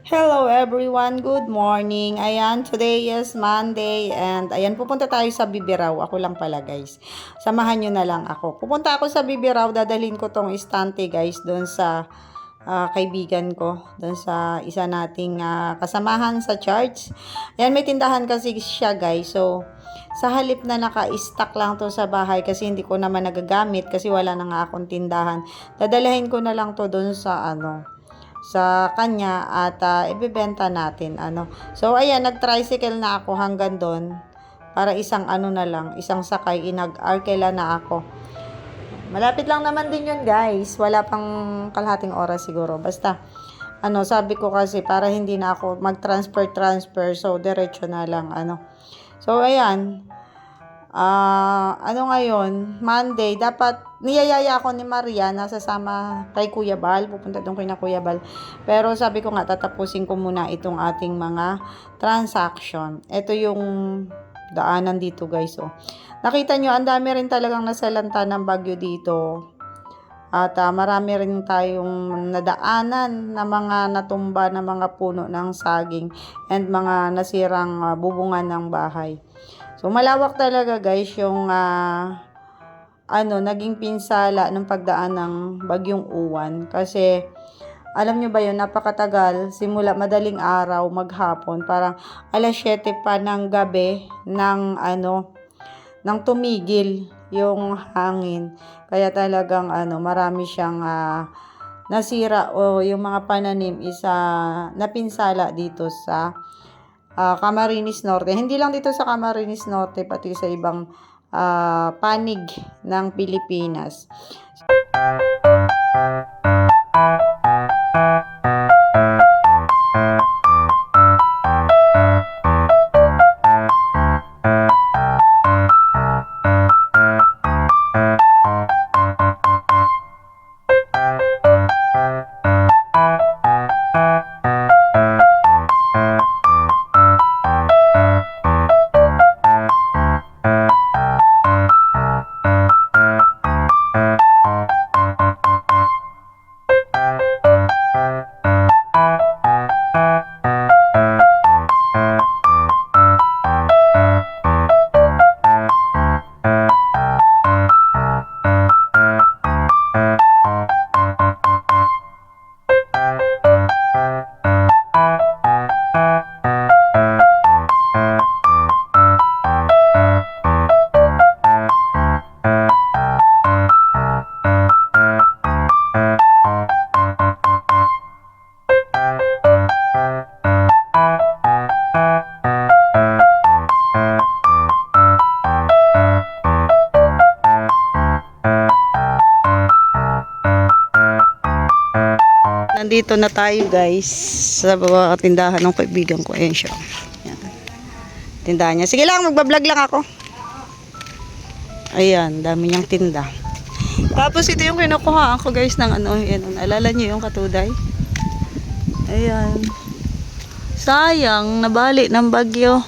Hello everyone, good morning. Ayan, today is Monday and ayan, pupunta tayo sa Bibiraw. Ako lang pala guys. Samahan nyo na lang ako. Pupunta ako sa Bibiraw, dadalhin ko tong istante guys doon sa kaibigan ko. Doon sa isa nating kasamahan sa church. Ayan, may tindahan kasi siya guys. So, sa halip na naka-stock lang to sa bahay kasi hindi ko naman nagagamit kasi wala na nga akong tindahan. Dadalhin ko na lang to doon sa kanya at ibebenta natin So ayan, nag-tricycle na ako hanggang doon para isang na lang, isang sakay, inag-arkela na ako. Malapit lang naman din yun guys, wala pang kalahating oras siguro. Basta sabi ko kasi para hindi na ako mag-transfer so diretso na lang So ayan, ngayon, Monday, dapat niyayaya ako ni Maria na sasama kay Kuya Bal, pupunta doon kay na Kuya Bal. Pero sabi ko nga, tatapusin ko muna itong ating mga transaction. Ito yung daanan dito guys. Oh. Nakita nyo, ang dami rin talagang nasalanta ng bagyo dito. At marami rin tayong nadaanan na mga natumba na mga puno ng saging and mga nasirang bubungan ng bahay. So, malawak talaga guys yung naging pinsala ng pagdaan ng bagyong Uwan. Kasi, alam nyo ba yun, napakatagal, simula madaling araw, maghapon, parang alas 7 pa ng gabi nang tumigil yung hangin. Kaya talagang marami siyang nasira o yung mga pananim isa napinsala dito sa Camarines Norte. Hindi lang dito sa Camarines Norte, pati sa ibang panig ng Pilipinas. Nandito na tayo guys sa tindahan ng kaibigan ko. Ayan siya. Ayan. Tindahan niya. Sige lang, magbablog lang ako. Ayan, dami niyang tinda. Tapos ito yung kinukuhaan ko guys ng alala niyo yung katuday? Ayan. Sayang, nabali ng bagyo.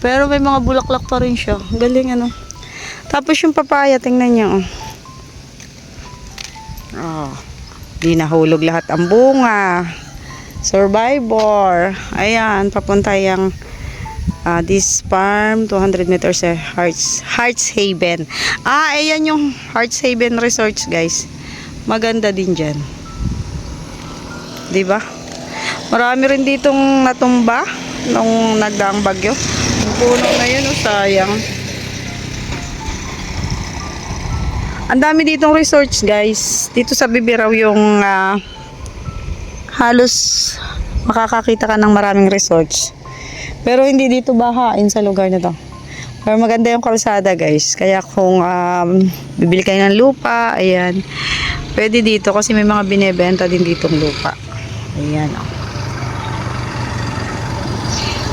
Pero may mga bulaklak pa rin siya. Galing Tapos yung papaya, tingnan niyo. Di nahulog lahat ang bunga. Survivor. Ayan, papunta yung this farm, 200 meters sa Hearts Haven. Ayan yung Hearts Haven Resorts guys. Maganda din dyan. Diba? Marami rin ditong natumba nung nagdaang bagyo. Yung puno na yun, sayang. Ang dami ditong resorts guys. Dito sa Bibiraw yung halos makakakita ka ng maraming resorts. Pero hindi dito bahain sa lugar na to. Pero maganda yung kalsada guys. Kaya kung bibili kayo ng lupa, ayan. Pwede dito kasi may mga binebenta din ditong lupa. Ayan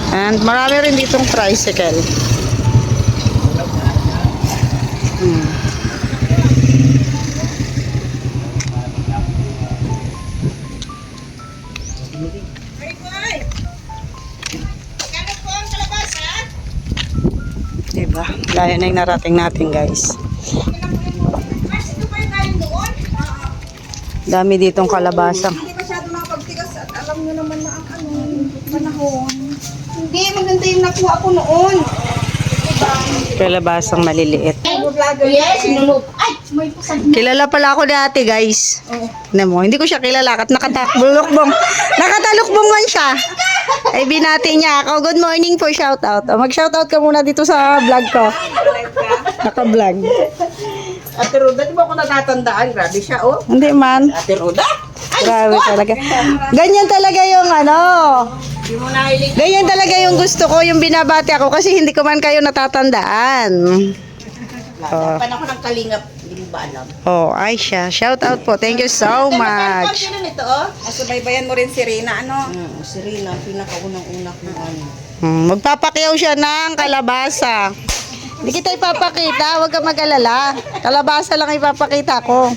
And marami rin ditong tricycle. Diba? Gaya na yung narating natin guys. Dami ditong kalabasa. Hindi masyado makapagtigas at alam nyo naman na ang panahon. Hindi, maganda yung nakuha ko noon. Kalabasang maliliit. Yes, sinulog. Ay, may pasag. Kilala pala ako dati, guys. Oo. Tignan mo, hindi ko siya kilala at nakatalukbong. Nakatalukbong man siya. Ay, binati niya ako. Good morning po, shoutout. Mag-shoutout ka muna dito sa vlog ko. Naka-vlog. Ate Roda, di ba ako natatandaan? Grabe siya, oh. Hindi man. Ate Roda? Grabe talaga. Ganyan talaga yung ano. Di mo nahilig. Ganyan talaga yung gusto ko, yung binabati ako kasi hindi ko man kayo natatandaan. Oh. Pan ako ng kalingap. Hindi mo ba alam? Oh, Aisha. Shout out po. Thank you so much. Sino nito, oh? Subaybayan mo rin si Rina, ano? Si Rina, ang pinakaunang-una kong ano. Magpapakyaw siya ng kalabasa. Hindi kita ipapakita, huwag ka mag-alala. Kalabasa lang ipapakita ko.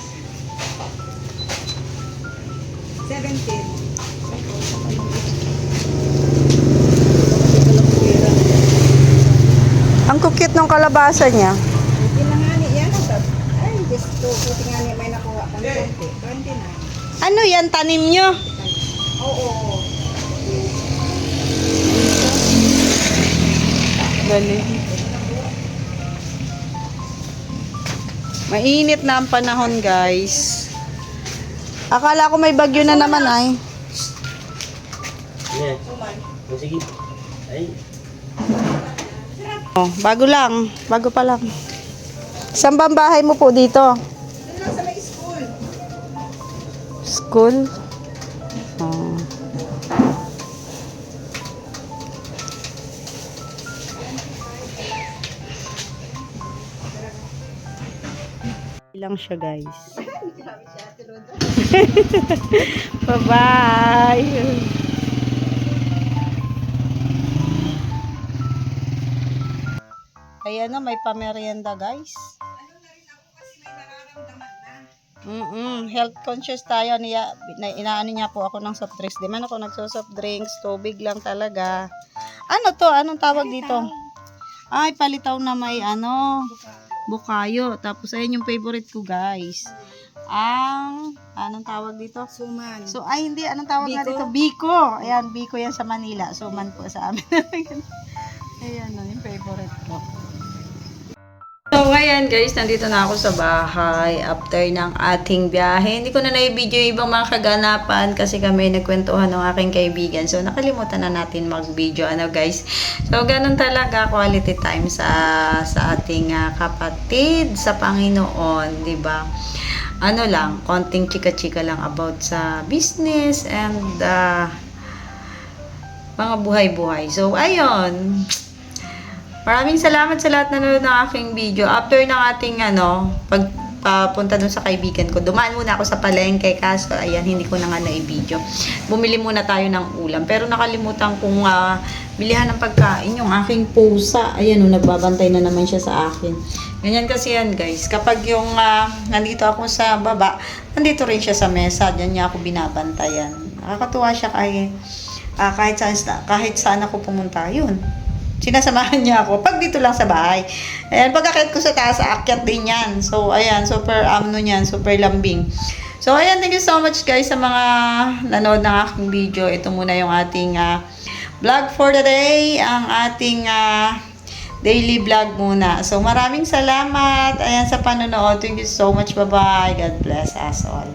17. Ang kukit ng kalabasa niya. Pinangani yan. Ay, gusto. Buti nga niya may nakuha kang 29. Ano yan, tanim nyo? Oo. Galing. Mainit na ang panahon, guys. Akala ko may bagyo na naman ay. Yan. Oh, sige. Ay. Oh, bago lang. Bago pa lang. Saan ba ang bahay mo po dito? Doon lang sa may school. School? Oh. Ilang siya, guys. Bye-bye. Ayan na, may pamerienda, guys. Health conscious tayo. Inaano niya po ako ng soft drinks. Di man ako nagsosoft drinks. Tubig lang talaga. Ano to? Anong tawag dito? Ay, palitaw na may ano, bukayo. Tapos, ayan yung favorite ko, guys. Anong tawag dito? Suman. So, ay, hindi. Anong tawag nga Biko? dito? Biko. Ayan, Biko yan sa Manila. Suman po sa amin. Ayan, yung favorite ko. So, ayan guys, nandito na ako sa bahay after ng ating biyahe. Hindi ko na na-video yung ibang mga kaganapan kasi kami nagkwentuhan ng aking kaibigan. So, nakalimutan na natin mag-video. Ano guys? So, ganun talaga quality time sa ating kapatid sa Panginoon, di ba? Ano lang, konting chika-chika lang about sa business and mga buhay-buhay. So, ayun. Maraming salamat sa lahat na nanonood ng aking video. After ng ating pagpapunta dun sa kaibigan ko, dumaan muna ako sa palengke kaso ayan, hindi ko na nga na-video. Bumili muna tayo ng ulam. Pero nakalimutan kong bilihan ng pagkain yung aking pusa. Ayan, nagbabantay na naman siya sa akin. Ganyan kasi yan guys. Kapag yung nandito ako sa baba, nandito rin siya sa mesa. Diyan niya ako binabantayan. Nakakatuwa siya kahit saan ako pumunta. Yun. Sinasamahan niya ako. Pag dito lang sa bahay. Ayan, pagkakit ko sa taas, aakyat din yan. So, ayan, super niyan, super lambing. So, ayan, thank you so much guys sa mga nanood ng aking video. Ito muna yung ating vlog for the day. Ang ating daily vlog muna. So, maraming salamat. Ayan, sa panonood. Thank you so much. Bye-bye. God bless us all.